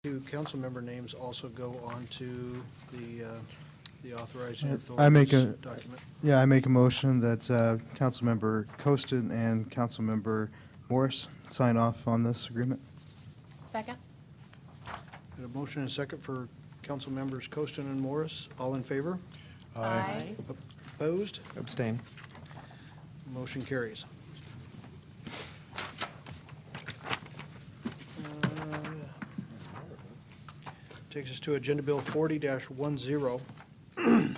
Two council member names also go on to the authorizing I make authorities a- document. Yeah, I make a motion that Councilmember Coaston and Councilmember Morris sign off on this agreement. Second? Got a motion and a second for council members Coaston and Morris. All in favor? Aye. Opposed? Abstain. Motion carries. Takes us to Agenda Bill 40-10. This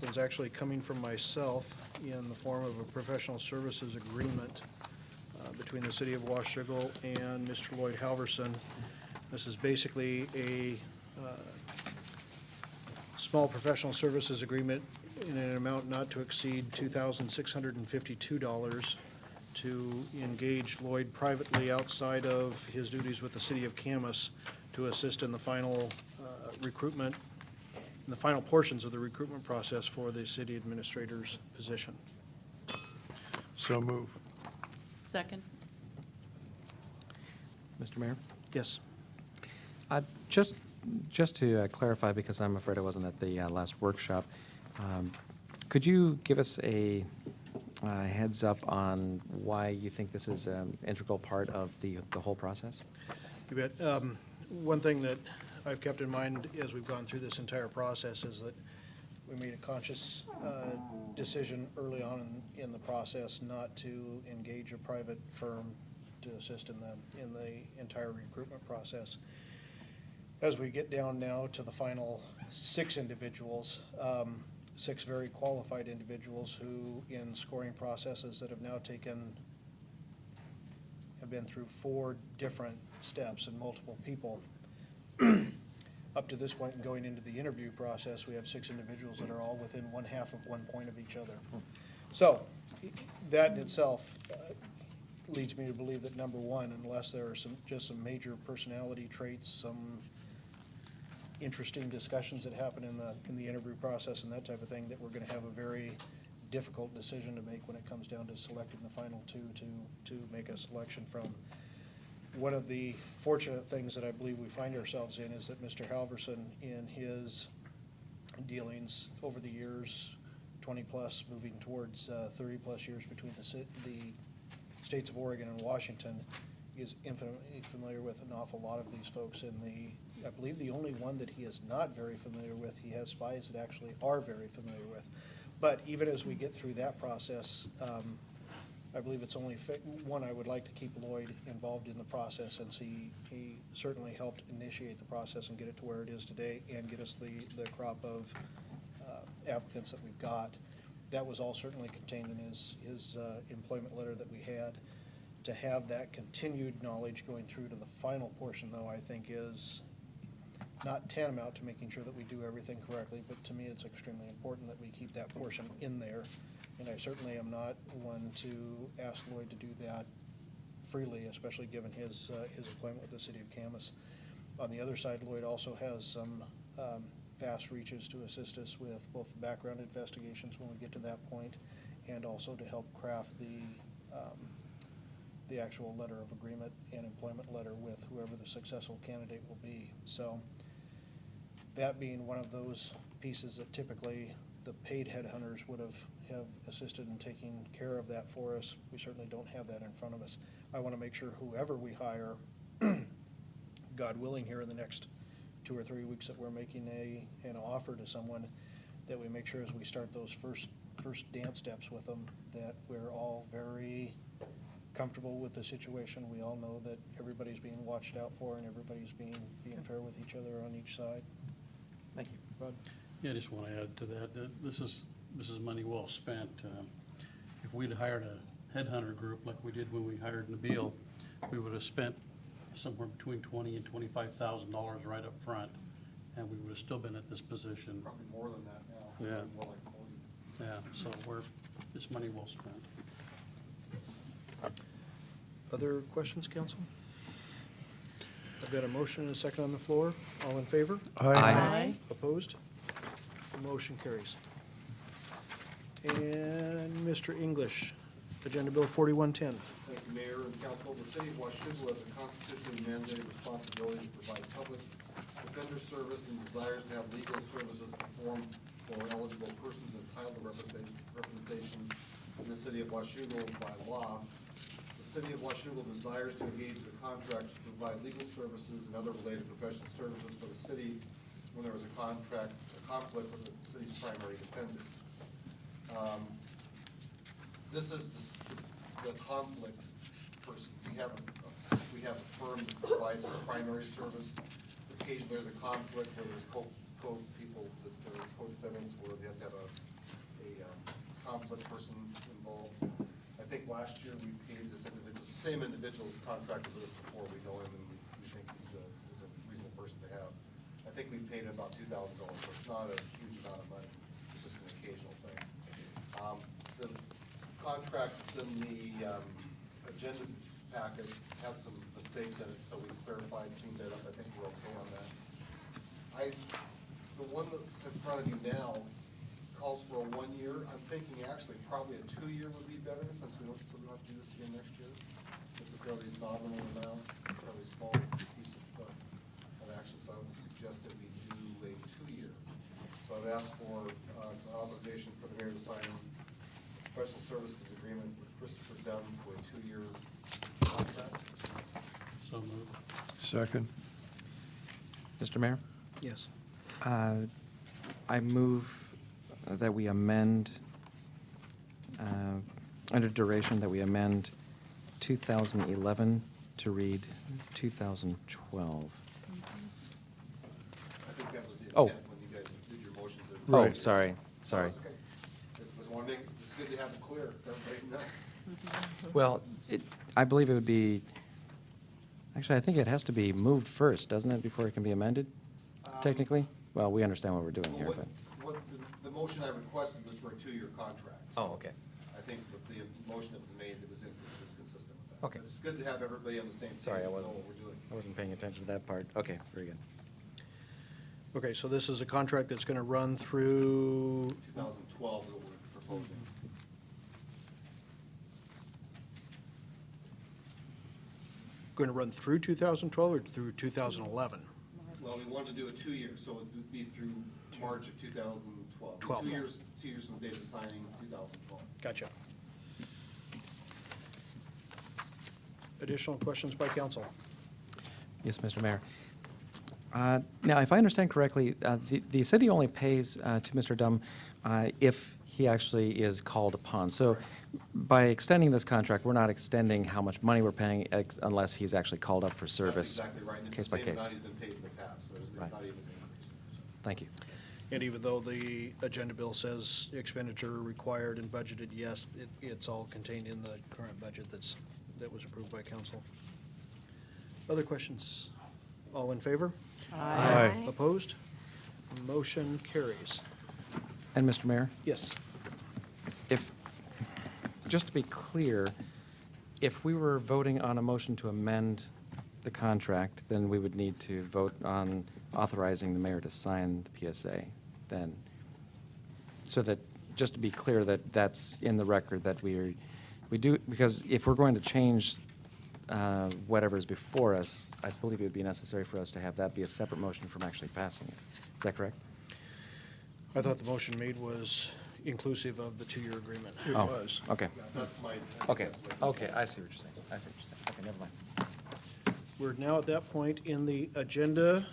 one's actually coming from myself in the form of a professional services agreement between the City of Washougal and Mr. Lloyd Halverson. This is basically a small professional services agreement in an amount not to exceed $2,652 to engage Lloyd privately outside of his duties with the City of Camas to assist in the final recruitment, in the final portions of the recruitment process for the city administrator's position. So move. Second? Mr. Mayor? Yes. Just to clarify, because I'm afraid I wasn't at the last workshop, could you give us a heads up on why you think this is an integral part of the whole process? You bet. One thing that I've kept in mind as we've gone through this entire process is that we made a conscious decision early on in the process not to engage a private firm to assist in the entire recruitment process. As we get down now to the final 6 individuals, 6 very qualified individuals who, in scoring processes that have now have been through 4 different steps and multiple people. Up to this point, and going into the interview process, we have 6 individuals that are all within 1/2 of 1 point of each other. So that in itself leads me to believe that number one, unless there are some major personality traits, some interesting discussions that happen in the interview process and that type of thing, that we're going to have a very difficult decision to make when it comes down to selecting the final 2 to make a selection from. One of the fortunate things that I believe we find ourselves in is that Mr. Halverson, in his dealings over the years, 20-plus, moving towards 30-plus years between the states of Oregon and Washington, is infinitely familiar with an awful lot of these folks. I believe the only one that he is not very familiar with, he has spies that actually are very familiar with. But even as we get through that process, I believe it's only one, I would like to keep Lloyd involved in the process, since he certainly helped initiate the process and get it to where it is today and get us the crop of applicants that we've got. That was all certainly contained in his employment letter that we had. To have that continued knowledge going through to the final portion, though, I think is not tantamount to making sure that we do everything correctly, but to me it's extremely important that we keep that portion in there. And I certainly am not one to ask Lloyd to do that freely, especially given his employment with the City of Camas. On the other side, Lloyd also has some vast reaches to assist us with both the background investigations when we get to that point, and also to help craft the actual letter of agreement and employment letter with whoever the successful candidate will be. So that being one of those pieces that typically the paid headhunters would have assisted in taking care of that for us, we certainly don't have that in front of us. I want to make sure whoever we hire, God willing, here in the next 2 or 3 weeks, that we're making an offer to someone, that we make sure as we start those first dance steps with them, that we're all very comfortable with the situation. We all know that everybody's being watched out for and everybody's being fair with each other on each side. Thank you. Rod? Yeah, I just want to add to that, this is money well spent. If we'd hired a headhunter group like we did when we hired Nabil, we would have spent somewhere between $20,000 and $25,000 right up front, and we would have still been at this position. Probably more than that now. Yeah. More like 40. Yeah, so it's money well spent. Other questions, council? I've got a motion and a second on the floor. All in favor? Aye. Opposed? The motion carries. And Mr. English, Agenda Bill 4110. Thank you, Mayor and Council. The City of Washougal has a constitutionally mandated responsibility to provide public defender service and desires to have legal services performed for eligible persons entitled to representation in the City of Washougal by law. The City of Washougal desires to engage the contract to provide legal services and other related professional services for the city when there is a conflict with the city's primary defendant. This is the conflict person. We have a firm that provides the primary service. Occasionally there's a conflict where there's people that are co-defendants where they have to have a conflict person involved. I think last year we paid this individual, the same individual who's contracted with us before. We know him and we think he's a reasonable person to have. I think we paid about $2,000, so it's not a huge amount of money. It's just an occasional thing. The contract that's in the agenda packet had some mistakes in it, so we clarified, cleaned that up. I think we're okay on that. The one that's in front of you now calls for a 1 year. I'm thinking actually probably a 2 year would be better since we don't have to do this again next year. It's a fairly nominal amount, a fairly small piece of action, so I would suggest that we do a 2 year. So I'd ask for authorization for the mayor to sign professional services agreement with Christopher Dunn for a 2 year contract. So moved. Second. Mr. Mayor? Yes. I move that we amend, under duration, that we amend 2011 to read 2012. I think that was the Oh. intent when you guys did your motions. Oh, Right. sorry. That's okay. Just want to make, it's good to have it clear, everybody know. Well, I believe it would be, actually, I think it has to be moved first, doesn't it, before it can be amended, technically? Well, we understand what we're doing here, but. What the motion I requested was for a 2 year contract. Oh, okay. I think with the motion that was made, it was consistent with that. Okay. But it's good to have everybody on the same page. Sorry, I and know wasn't, what we're doing. I wasn't paying attention to that part. Okay, very good. Okay, so this is a contract that's going to run through, 2012 that we're proposing. going to run through 2012 or through 2011? Well, we wanted to do a 2 year, so it would be through March of 2012. 12. 2 years, 2 years from the date of signing, 2012. Gotcha. Additional questions by council? Yes, Mr. Mayor. Now, if I understand correctly, the city only pays to Mr. Dunn if he actually is called upon. So by extending this contract, we're not extending how much money we're paying unless he's actually called up for service. That's exactly right. And Case it's the by same case. amount he's been paid in the past, so there's Right. not even an increase. Thank you. And even though the agenda bill says expenditure required and budgeted, yes, it's all contained in the current budget that was approved by council. Other questions? All in favor? Aye. Opposed? Motion carries. And Mr. Mayor? Yes. If, just to be clear, if we were voting on a motion to amend the contract, then we would need to vote on authorizing the mayor to sign the PSA then. So that, just to be clear, that that's in the record, that we do, because if we're going to change whatever's before us, I believe it would be necessary for us to have that be a separate motion from actually passing it. Is that correct? I thought the motion made was inclusive of the 2 year agreement. It Oh, was. Okay. Yeah, that's my. Okay, that's what- okay, I see what you're saying. I see what you're saying. Okay, never mind. We're now at that point in the agenda.